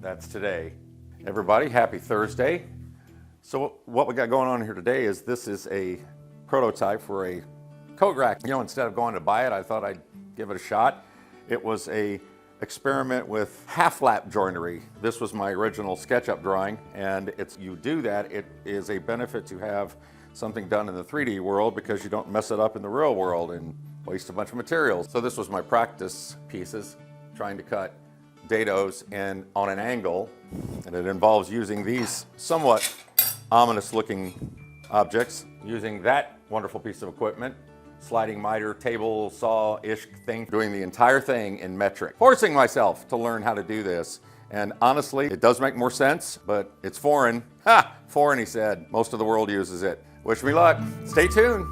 That's today. Everybody, happy Thursday. So what we got going on here today is this is a prototype for a coat rack. You know, instead of going to buy it, I thought I'd give it a shot. It was a experiment with half-lap joinery. This was my original SketchUp drawing, and you do that, it is a benefit to have something done in the 3D world because you don't mess it up in the real world and waste a bunch of materials. So this was my practice pieces, trying to cut dados on an angle, and it involves using these somewhat ominous looking objects, using that wonderful piece of equipment, sliding miter, table saw-ish thing, doing the entire thing in metric. Forcing myself to learn how to do this. And honestly, it does make more sense, but it's foreign. Ha! Foreign, he said. Most of the world uses it. Wish me luck. Stay tuned.